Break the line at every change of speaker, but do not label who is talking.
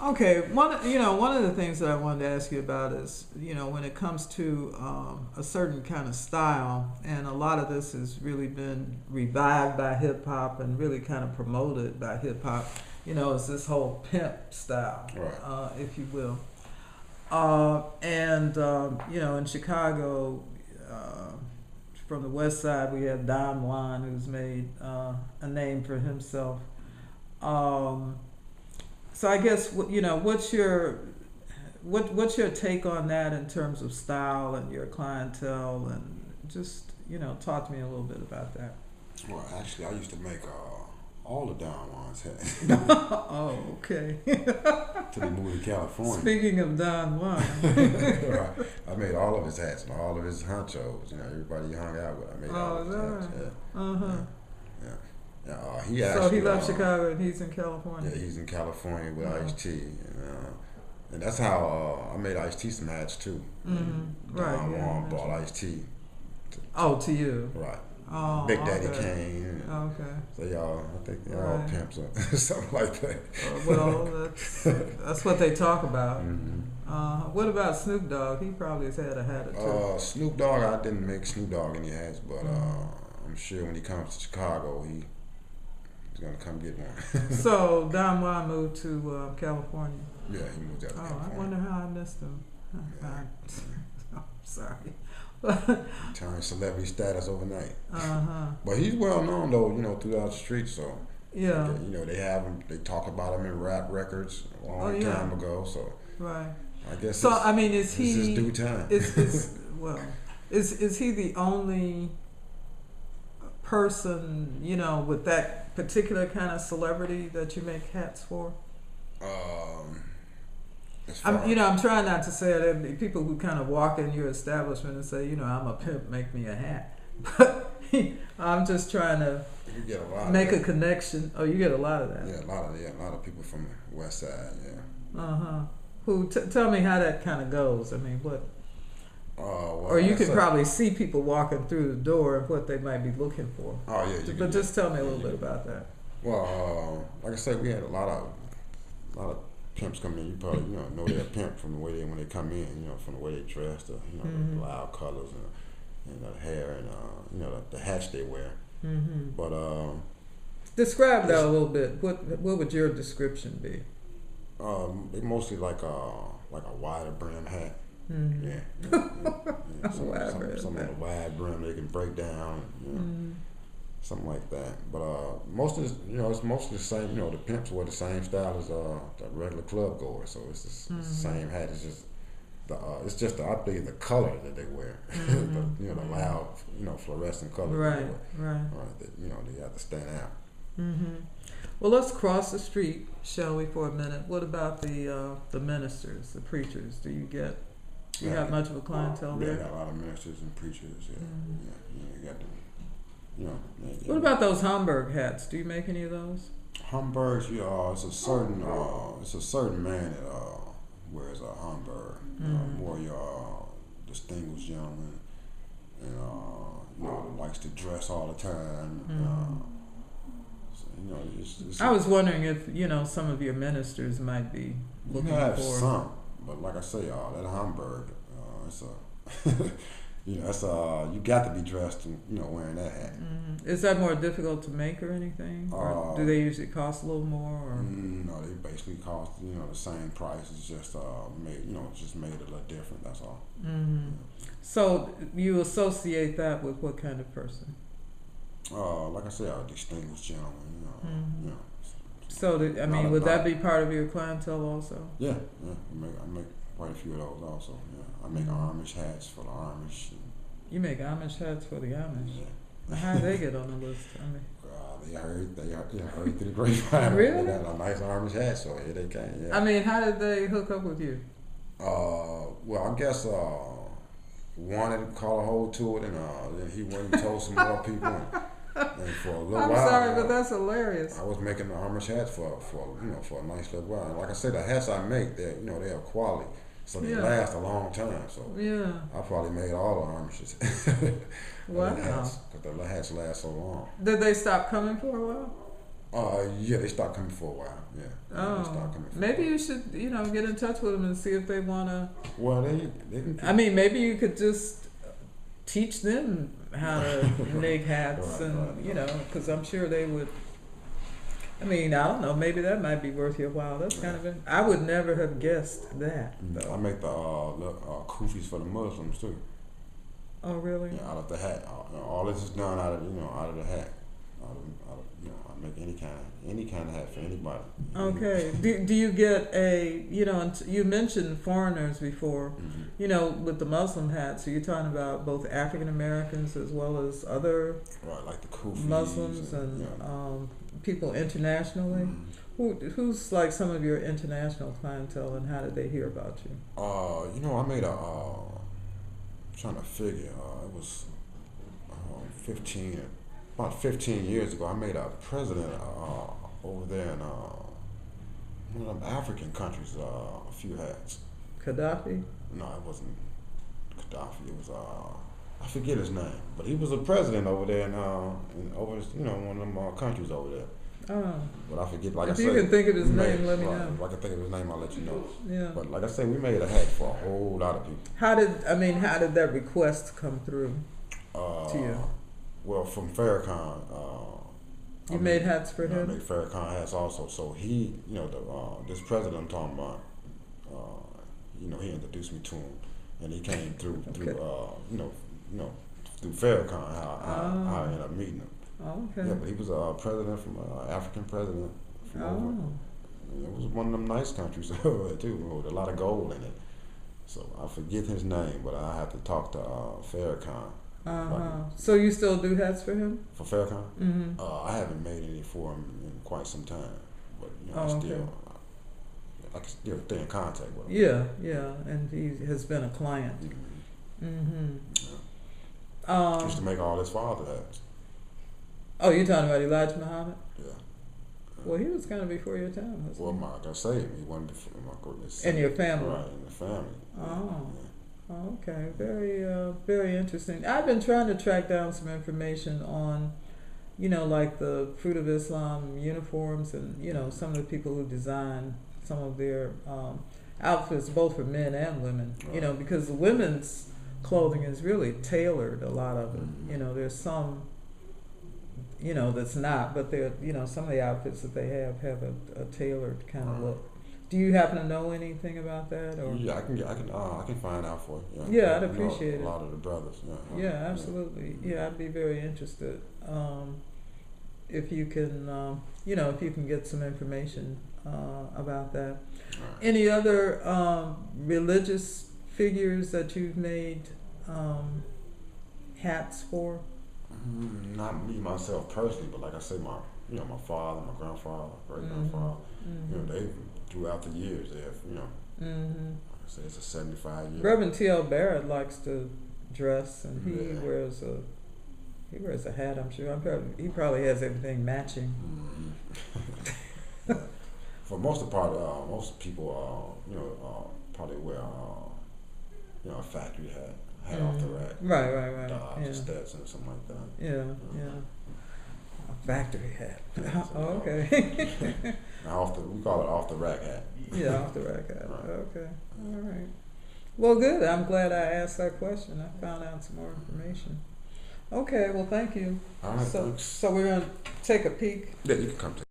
Okay, one of the things that I wanted to ask you about is, when it comes to a certain kind of style, and a lot of this has really been revived by hip hop and really kind of promoted by hip hop. Is this whole pimp style,
Right.
if you will, and in Chicago. From the West Side, we have Don Juan, who's made a name for himself. Um, So I guess what's your take on that in terms of style and your clientele, and just talk to me a little bit about that.
Well, actually, I used to make all the Don Juan's hats
Oh, okay.
till he moved to California.
Speaking of Don Juan,
Right. I made all of his hats and all of his honchos. Everybody he hung out with. I made all
oh,
of
is
his
that
hats.
right?
Yeah.
Uh huh.
Yeah. Yeah. He
So
actually.
he left Chicago and he's in
Yeah,
California.
he's in California with
Uh-huh.
Ice-T, and that's how I made Ice-T some hats too.
Mm-hmm. Right.
Don
Yeah, you
Juan
mentioned.
bought Ice-T.
Oh, to you.
Right.
Oh,
Big Daddy
okay.
Kane.
Okay.
So y'all, I think they're all
Right.
pimps or something like that.
Well, that's what they talk about.
Mhm.
What about Snoop Dogg? He probably has had a hat or two.
Snoop Dogg, I didn't make Snoop Dogg any hats, but
Mm-hmm.
I'm sure when he comes to Chicago, he's gonna come get one.
So Don Juan moved to California.
Yeah, he moved out to
Oh, I
California.
wonder how I missed him. I'm sorry.
He turned celebrity status overnight.
Uh-huh.
But he's well known though, throughout the streets. So
Yeah.
they have him. They talk about him in rap records a long
Oh, yeah.
time ago. So
Right.
I guess.
So I mean, is
it's his
he?
due time.
Is he the only person with that particular kind of celebrity that you make hats for?
um, as far
I'm trying not to say there be people who kind of walk in your establishment and say, I'm a pimp, make me a hat. But I'm just trying to
you get a lot.
make
of
a
that.
connection. Oh, you get a lot of that.
Yeah, a lot of people from the West Side. Yeah.
Uh huh. Tell me how that kind of goes. I mean, what?
Well,
Or you
like I
can
said-
probably see people walking through the door and what they might be looking for.
Oh yeah, you
But
can-
just tell me a little bit about that.
Well, like I said, we had a lot of pimps come in. You probably know they're a pimp from the way when they come in. From the way they dress, the
Mhm.
the loud colors and the hair and the hats they wear.
Hmm.
But
Describe that a little bit. What would your description be?
they mostly like a wider brim hat.
Mm-hmm.
Yeah,
Wide brim
some
hat.
of the wide brim they can break down.
Mm-hmm.
Something like that. But most of it's mostly the same. The pimps wear the same style as the regular club goers. So it's it's the same hat. It's just I believe the color that they wear.
Mm-hmm.
The loud fluorescent color.
Right,
That they wear.
right.
That they have to stand out.
Mm-hmm. Well, let's cross the street, shall we, for a minute? What about the ministers, the preachers? Do you have much of a clientele
Yeah,
there?
got a lot of ministers and preachers. Yeah, you got them.
What about those Hamburg hats? Do you make any of those?
Hamburgs? It's a certain man that wears a Hamburg. More your distinguished gentleman, and likes to dress all the time. It's
I was wondering if some of your ministers might be
you
looking
have
for.
some, but like I say, that Hamburg, it's a that's you got to be dressed and wearing that hat.
Mhm. Is that more difficult to make or anything? Or do they usually cost a little more? Or?
No, they basically cost the same price. It's just made a little different. That's all.
Mm-hmm. So you associate that with what kind of person?
Like I said, a distinguished gentleman.
Mhm. So would that be part of your clientele also?
Yeah. I make quite a few of those also. Yeah, I make Amish hats for the Amish.
You make Amish hats for the Amish.
Yeah.
How do they get on the list? I mean,
They heard through the grapevine.
Really?
They got a nice Amish hat, so here they came. Yeah.
I mean, how did they hook up with you?
Well, I guess one had caught a hold to it, and then he went and told some more people. And for a little
I'm
while,
sorry, but that's hilarious.
I was making the Amish hats for a nice little while. And like I said, the hats I make, they have quality, so they
Yeah.
last a long time. So
Yeah.
I probably made all the Amishes.
Wow.
Because the hats last so long.
Did they stop coming for a while?
Yeah, they stopped coming for a while. Yeah, they
Oh,
stopped coming. For
maybe
a while.
you should, get in touch with them and see if they want to.
Well, they can.
I mean, maybe you could just teach them how to make hats,
Right,
and
right,
because I'm sure they would. I mean, I don't know. Maybe that might be worth your while. That's kind of. I would never have guessed that.
I
Though.
make the kufis for the Muslims too.
Oh, really?
Yeah, out of the hat. All this is done out of out of the hat. I make any kind of hat for anybody.
Okay. Do you get a and you mentioned foreigners before.
Mm-hmm.
With the Muslim hats. Are you talking about both African Americans as well as other
Right, like the kufis.
Muslims and people internationally?
Mm-hmm.
Who's like some of your international clientele, and how did they hear about you?
I made trying to figure. It was 15, about 15 years ago. I made a president over there in one of them African countries. A few hats.
Gaddafi?
No, it wasn't Gaddafi. It was I forget his name, but he was a president over there in over one of them countries over there.
Oh.
But I forget. Like
If
I
you
said,
can think of his
we
name,
made-
let me
right,
know.
If I can think of his name, I'll let you know.
Yeah.
But like I said, we made a hat for a whole lot of people.
How did that request come through to you?
Well, from Farrakhan.
You made hats for
I
him?
made Farrakhan hats also. So he, this president I'm talking about, he introduced me to him, and he came through through Farrakhan how I ended up meeting him.
Oh, okay.
Yeah, but he was a president from African president from over. And it was one of them nice countries over there too, with a lot of gold in it. So I forget his name, but I have to talk to Farrakhan.
So you still do hats for him?
For Farrakhan?
Mm-hmm.
I haven't made any for him in quite some time, but I can still stay in contact with him.
Yeah, and he has been a client. Mm-hmm.
Yeah. Used to make all his father hats.
Oh, you're talking about Elijah Muhammad?
Yeah.
Well, he was kind of before your time, wasn't
Well,
he?
like I say, he wasn't before my goodness.
In your family?
Right, in the family.
Oh.
Yeah.
Okay, very interesting. I've been trying to track down some information on, like the Fruit of Islam uniforms, and some of the people who design some of their outfits, both for men and women.
Right.
Because the women's clothing is really tailored. A lot of it.
Mm-hmm.
There's some. That's not, but there. Some of the outfits that they have a tailored kind of look. Do you happen to know anything about that? Or
Yeah, I can find out for you.
Yeah, I'd appreciate it.
A lot of the brothers.
Yeah, absolutely. Yeah, I'd be very interested. If you can, if you can get some information about that.
Right.
Any other religious figures that you've made hats for?
Not me myself personally, but like I say, my father, my grandfather, great grandfather. They throughout the years they have I say it's a 75 year.
Reverend T.L. Barrett likes to dress, and he wears a hat. I'm sure. He probably has everything matching.
For most of the part, most people probably wear a factory hat off the rack.
Right.
Dodge, Stetson, something like that.
Yeah. A factory hat. Oh, okay.
Now we call it off the rack hat.
Yeah, off the rack hat.
Right.
Okay. All right. Well, good. I'm glad I asked that question. I found out some more information. Okay. Well, thank you.
All right. Thanks.
So we're gonna take a peek.
Yeah, you can come to.